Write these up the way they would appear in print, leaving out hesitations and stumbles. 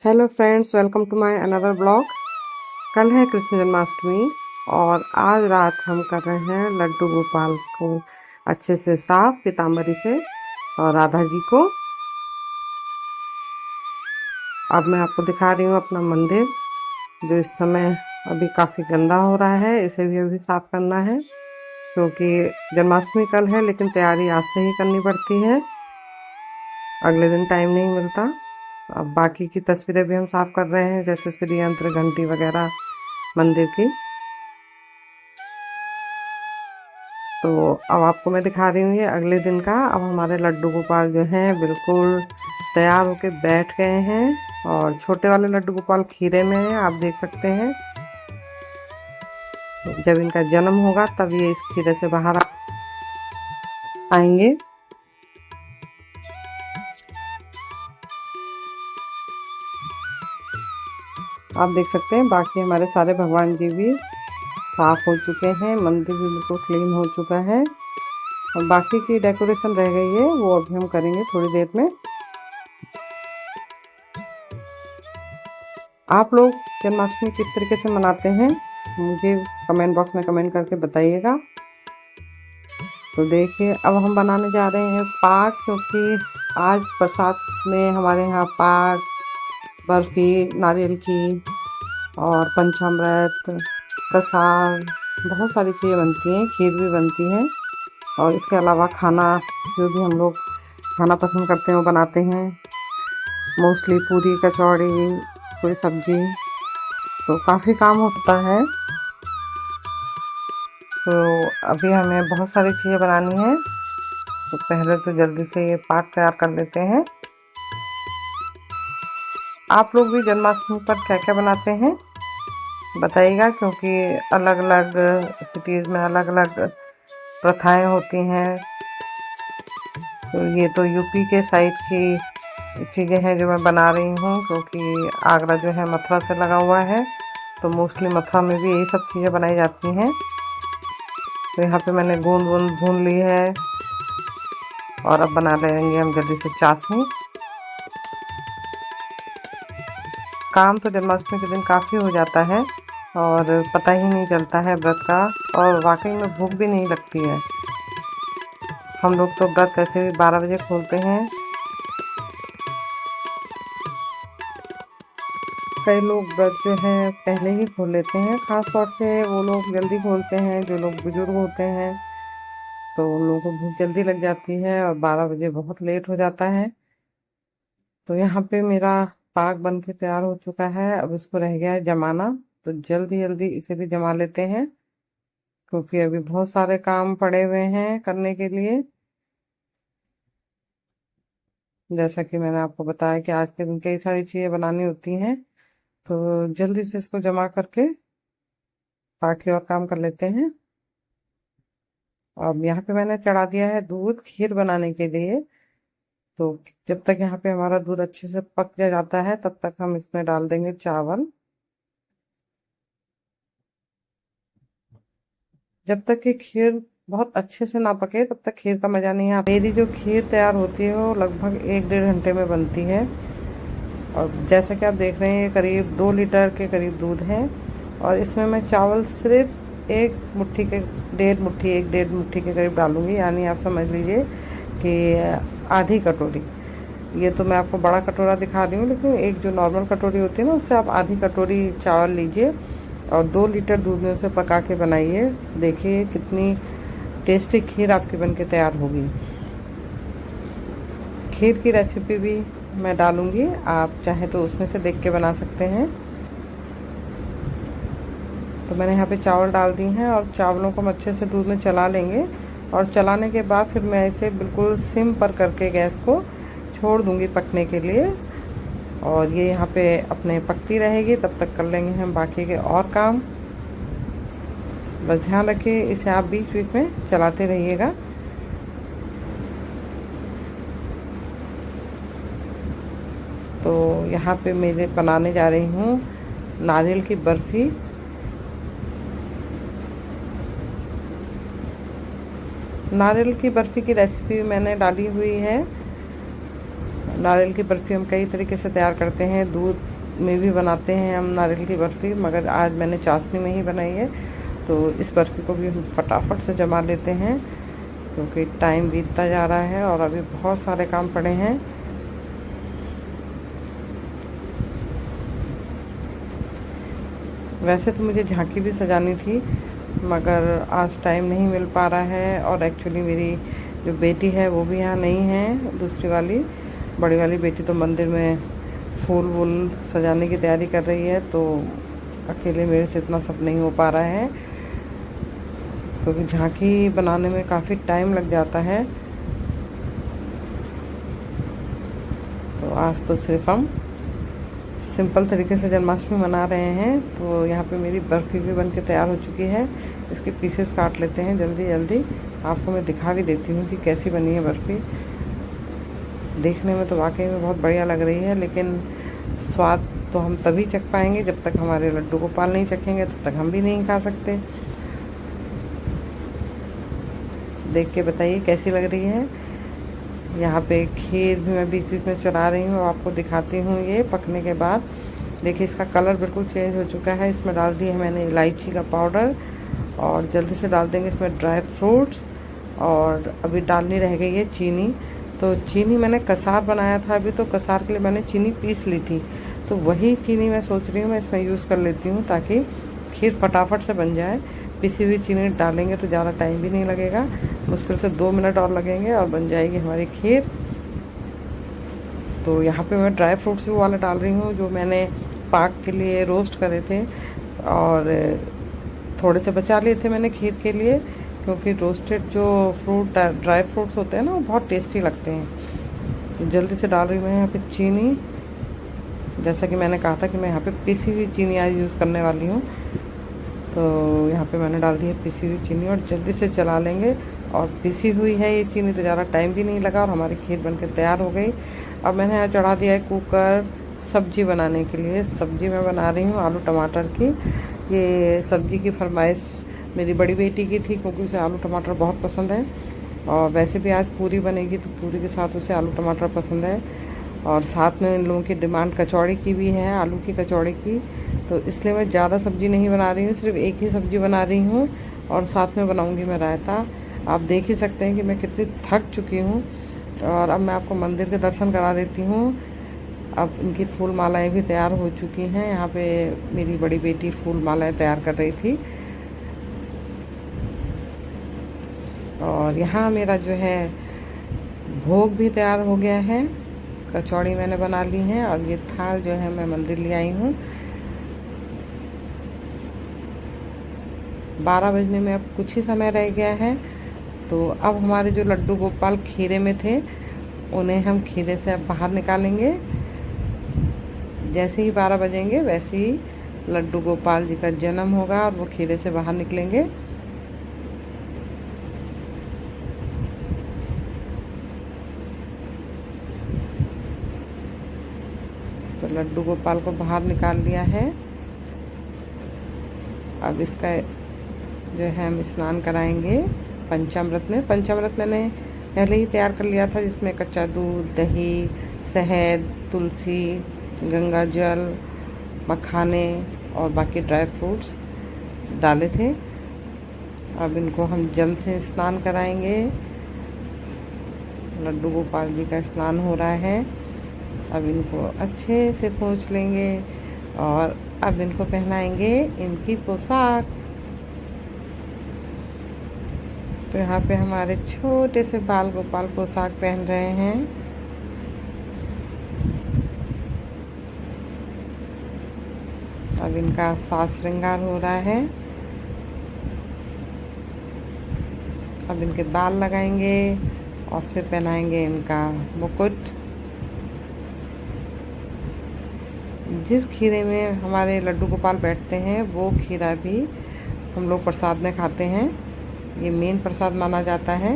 Hello friends, welcome to my another blog. कल है कृष्ण जन्माष्टमी और आज रात हम कर रहे हैं लड्डू गोपाल को अच्छे से साफ पीताम्बरी से और राधा जी को। अब मैं आपको दिखा रही हूँ अपना मंदिर, जो इस समय अभी काफ़ी गंदा हो रहा है। इसे भी अभी साफ करना है क्योंकि जन्माष्टमी कल है, लेकिन तैयारी आज से ही करनी पड़ती है, अगले दिन टाइम नहीं मिलता। अब बाकी की तस्वीरें भी हम साफ कर रहे हैं, जैसे श्री यंत्र, घंटी वगैरह मंदिर की। तो अब आपको मैं दिखा रही हूँ ये अगले दिन का। अब हमारे लड्डू गोपाल जो हैं बिल्कुल तैयार होके बैठ गए हैं और छोटे वाले लड्डू गोपाल खीरे में हैं, आप देख सकते हैं। जब इनका जन्म होगा तब ये इस खीरे से बाहर आएंगे। आप देख सकते हैं बाकी हमारे सारे भगवान जी भी साफ हो चुके हैं, मंदिर भी बिल्कुल क्लीन हो चुका है और बाकी की डेकोरेशन रह गई है, वो अभी हम करेंगे थोड़ी देर में। आप लोग जन्माष्टमी किस तरीके से मनाते हैं मुझे कमेंट बॉक्स में कमेंट करके बताइएगा। तो देखिए, अब हम बनाने जा रहे हैं पाक, क्योंकि आज प्रसाद में हमारे यहाँ पाक, बर्फ़ी नारियल की और पंचामृत, कसार, बहुत सारी चीज़ें बनती हैं, खीर भी बनती है। और इसके अलावा खाना जो भी हम लोग खाना पसंद करते हैं वो बनाते हैं, मोस्टली पूरी, कचौड़ी, कोई सब्जी। तो काफ़ी काम होता है। तो अभी हमें बहुत सारी चीज़ें बनानी है, तो पहले तो जल्दी से ये पाक तैयार कर लेते हैं। आप लोग भी जन्माष्टमी पर क्या क्या बनाते हैं बताइएगा, क्योंकि अलग अलग सिटीज़ में अलग अलग प्रथाएं होती हैं। तो ये तो यूपी के साइड की चीज़ें हैं जो मैं बना रही हूँ, क्योंकि आगरा जो है मथुरा से लगा हुआ है, तो मोस्टली मथुरा में भी यही सब चीज़ें बनाई जाती हैं। तो यहाँ पे मैंने गूंद वूंद भून ली है और अब बना लेंगे हम जल्दी से चाशनी। काम तो जन्माष्टमी के दिन काफ़ी हो जाता है और पता ही नहीं चलता है व्रत का, और वाकई में भूख भी नहीं लगती है। हम लोग तो व्रत ऐसे भी 12 बजे खोलते हैं, कई लोग व्रत जो है पहले ही खोल लेते हैं, ख़ास तौर से वो लोग जल्दी खोलते हैं जो लोग बुजुर्ग होते हैं, तो उन लोगों को भूख जल्दी लग जाती है और 12 बजे बहुत लेट हो जाता है। तो यहाँ पे मेरा पाक बन के तैयार हो चुका है, अब इसको रह गया है जमाना। तो जल्दी जल्दी इसे भी जमा लेते हैं, क्योंकि अभी बहुत सारे काम पड़े हुए हैं करने के लिए। जैसा कि मैंने आपको बताया कि आज के दिन कई सारी चीज़ें बनानी होती हैं, तो जल्दी से इसको जमा करके बाकी और काम कर लेते हैं। अब यहाँ पे मैंने चढ़ा दिया है दूध खीर बनाने के लिए। तो जब तक यहाँ पे हमारा दूध अच्छे से पक जाता है, तब तक हम इसमें डाल देंगे चावल। जब तक कि खीर बहुत अच्छे से ना पके तब तक खीर का मज़ा नहीं आता। मेरी जो खीर तैयार होती है वो लगभग 1-1.5 घंटे में बनती है। और जैसा कि आप देख रहे हैं, ये करीब 2 लीटर के करीब दूध है और इसमें मैं चावल सिर्फ 1 मुट्ठी के 1.5 मुट्ठी के करीब डालूंगी, यानी आप समझ लीजिए कि आधी कटोरी। ये तो मैं आपको बड़ा कटोरा दिखा रही हूँ, लेकिन एक जो नॉर्मल कटोरी होती है ना, उससे आप आधी कटोरी चावल लीजिए और 2 लीटर दूध में उसे पका के बनाइए। देखिए कितनी टेस्टी खीर आपकी बनके तैयार होगी। खीर की रेसिपी भी मैं डालूंगी, आप चाहे तो उसमें से देख के बना सकते हैं। तो मैंने यहाँ पे चावल डाल दी हैं और चावलों को हम अच्छे से दूध में चला लेंगे, और चलाने के बाद फिर मैं इसे बिल्कुल सिम पर करके गैस को छोड़ दूंगी पकने के लिए, और ये यहाँ पे अपने पकती रहेगी। तब तक कर लेंगे हम बाकी के और काम। बस ध्यान रखिए, इसे आप बीच बीच में चलाते रहिएगा। तो यहाँ पे मेरे बनाने जा रही हूँ नारियल की बर्फ़ी। नारियल की बर्फ़ी की रेसिपी मैंने डाली हुई है नारियल की बर्फ़ी हम कई तरीके से तैयार करते हैं, दूध में भी बनाते हैं हम नारियल की बर्फ़ी, मगर आज मैंने चाशनी में ही बनाई है। तो इस बर्फ़ी को भी हम फटाफट से जमा लेते हैं क्योंकि टाइम बीतता जा रहा है और अभी बहुत सारे काम पड़े हैं। वैसे तो मुझे झांकी भी सजानी थी मगर आज टाइम नहीं मिल पा रहा है, और एक्चुअली मेरी जो बेटी है वो भी यहाँ नहीं है, दूसरी वाली बड़ी वाली बेटी तो मंदिर में फूल वूल सजाने की तैयारी कर रही है, तो अकेले मेरे से इतना सब नहीं हो पा रहा है क्योंकि झांकी बनाने में काफ़ी टाइम लग जाता है। तो आज तो सिर्फ हम सिंपल तरीके से जन्माष्टमी मना रहे हैं। तो यहाँ पे मेरी बर्फ़ी भी बनके तैयार हो चुकी है। इसके पीसेस काट लेते हैं जल्दी जल्दी, आपको मैं दिखा भी देती हूँ कि कैसी बनी है बर्फ़ी। देखने में तो वाकई में बहुत बढ़िया लग रही है, लेकिन स्वाद तो हम तभी चख पाएंगे जब तक हमारे लड्डू गोपाल नहीं चखेंगे, तब तक हम भी नहीं खा सकते। देख के बताइए कैसी लग रही है। यहाँ पे खीर भी मैं बीच बीच में चला रही हूँ, आपको दिखाती हूँ। ये पकने के बाद देखिए इसका कलर बिल्कुल चेंज हो चुका है। इसमें डाल दी है मैंने इलायची का पाउडर, और जल्दी से डाल देंगे इसमें ड्राई फ्रूट्स, और अभी डालनी रह गई है चीनी। तो चीनी मैंने कसार बनाया था अभी, तो कसार के लिए मैंने चीनी पीस ली थी, तो वही चीनी मैं सोच रही हूँ मैं इसमें यूज़ कर लेती हूँ ताकि खीर फटाफट से बन जाए। पिसी हुई चीनी डालेंगे तो ज़्यादा टाइम भी नहीं लगेगा, मुश्किल से 2 मिनट और लगेंगे और बन जाएगी हमारी खीर। तो यहाँ पे मैं ड्राई फ्रूट्स भी वाला डाल रही हूँ जो मैंने पाक के लिए रोस्ट करे थे, और थोड़े से बचा लिए थे मैंने खीर के लिए, क्योंकि रोस्टेड जो ड्राई फ्रूट्स होते हैं ना वो बहुत टेस्टी लगते हैं। तो जल्दी से डाल रही हूँ मैं यहाँ पे चीनी। जैसा कि मैंने कहा था कि मैं यहाँ पे पिसी हुई चीनी आज यूज़ करने वाली हूँ, तो यहाँ पे मैंने डाल दी है पिसी हुई चीनी और जल्दी से चला लेंगे। और पिसी हुई है ये चीनी तो ज़्यादा टाइम भी नहीं लगा और हमारी खीर बनकर तैयार हो गई। अब मैंने यहाँ चढ़ा दिया है कुकर सब्जी बनाने के लिए। सब्जी मैं बना रही हूँ आलू टमाटर की। ये सब्जी की फरमाइश मेरी बड़ी बेटी की थी क्योंकि उसे आलू टमाटर बहुत पसंद है, और वैसे भी आज पूरी बनेगी तो पूरी के साथ उसे आलू टमाटर पसंद है। और साथ में इन लोगों की डिमांड कचौड़ी की भी है, आलू की कचौड़ी की, तो इसलिए मैं ज़्यादा सब्ज़ी नहीं बना रही हूँ, सिर्फ एक ही सब्ज़ी बना रही हूँ, और साथ में बनाऊँगी मैं रायता। आप देख ही सकते हैं कि मैं कितनी थक चुकी हूँ। और अब मैं आपको मंदिर के दर्शन करा देती हूँ। अब इनकी फूल मालाएँ भी तैयार हो चुकी हैं। यहाँ पे मेरी बड़ी बेटी फूल मालाएँ तैयार कर रही थी, और यहाँ मेरा जो है भोग भी तैयार हो गया है। कचौड़ी मैंने बना ली है, और ये थाल जो है मैं मंदिर ले आई हूँ। 12 बजने में अब कुछ ही समय रह गया है। तो अब हमारे जो लड्डू गोपाल खीरे में थे उन्हें हम खीरे से अब बाहर निकालेंगे। जैसे ही 12 बजेंगे वैसे ही लड्डू गोपाल जी का जन्म होगा और वो खीरे से बाहर निकलेंगे। तो लड्डू गोपाल को बाहर निकाल लिया है। अब इसका जो है हम स्नान कराएंगे पंचामृत में। पंचामृत मैंने पहले ही तैयार कर लिया था, जिसमें कच्चा दूध, दही, शहद, तुलसी, गंगा जल, मखाने और बाकी ड्राई फ्रूट्स डाले थे। अब इनको हम जल से स्नान कराएंगे। लड्डू गोपाल जी का स्नान हो रहा है। अब इनको अच्छे से पोंछ लेंगे और अब इनको पहनाएंगे इनकी पोशाक। तो यहाँ पे हमारे छोटे से बाल गोपाल पोशाक पहन रहे हैं। अब इनका साज श्रृंगार हो रहा है। अब इनके बाल लगाएंगे और फिर पहनाएंगे इनका मुकुट। जिस खीरे में हमारे लड्डू गोपाल बैठते हैं वो खीरा भी हम लोग प्रसाद में खाते हैं। ये मेन प्रसाद माना जाता है।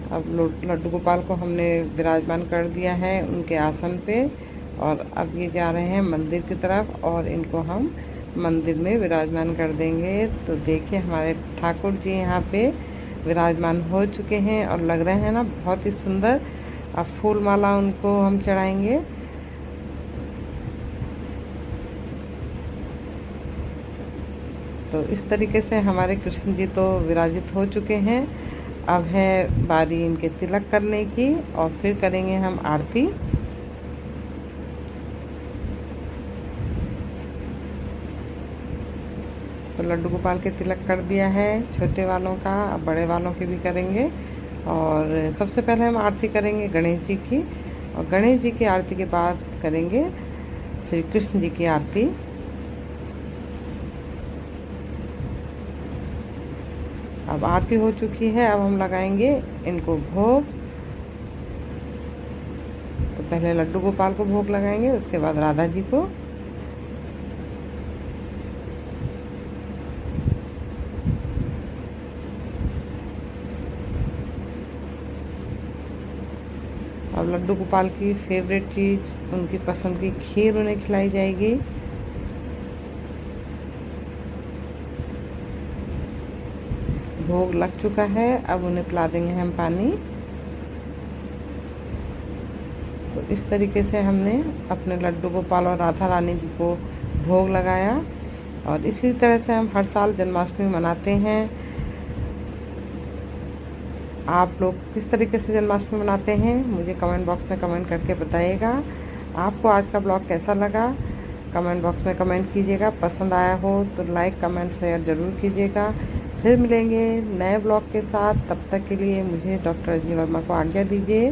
अब लड्डू गोपाल को हमने विराजमान कर दिया है उनके आसन पे, और अब ये जा रहे हैं मंदिर की तरफ और इनको हम मंदिर में विराजमान कर देंगे। तो देखिए हमारे ठाकुर जी यहाँ पे विराजमान हो चुके हैं और लग रहे हैं ना बहुत ही सुंदर। अब फूल माला उनको हम चढ़ाएंगे। तो इस तरीके से हमारे कृष्ण जी तो विराजित हो चुके हैं। अब है बारी इनके तिलक करने की और फिर करेंगे हम आरती। तो लड्डू गोपाल के तिलक कर दिया है छोटे वालों का, अब बड़े वालों के भी करेंगे। और सबसे पहले हम आरती करेंगे गणेश जी की, और गणेश जी की आरती के बाद करेंगे श्री कृष्ण जी की आरती। अब आरती हो चुकी है, अब हम लगाएंगे इनको भोग। तो पहले लड्डू गोपाल को भोग लगाएंगे, उसके बाद राधा जी को। अब लड्डू गोपाल की फेवरेट चीज़, उनकी पसंद की खीर उन्हें खिलाई जाएगी। भोग लग चुका है, अब उन्हें पिला देंगे हम पानी। तो इस तरीके से हमने अपने लड्डू गोपाल और राधा रानी जी को भोग लगाया। और इसी तरह से हम हर साल जन्माष्टमी मनाते हैं। आप लोग किस तरीके से जन्माष्टमी मनाते हैं मुझे कमेंट बॉक्स में कमेंट करके बताइएगा। आपको आज का ब्लॉग कैसा लगा कमेंट बॉक्स में कमेंट कीजिएगा। पसंद आया हो तो लाइक कमेंट शेयर ज़रूर कीजिएगा। फिर मिलेंगे नए ब्लॉग के साथ, तब तक के लिए मुझे डॉक्टर रजनी वर्मा को आज्ञा दीजिए।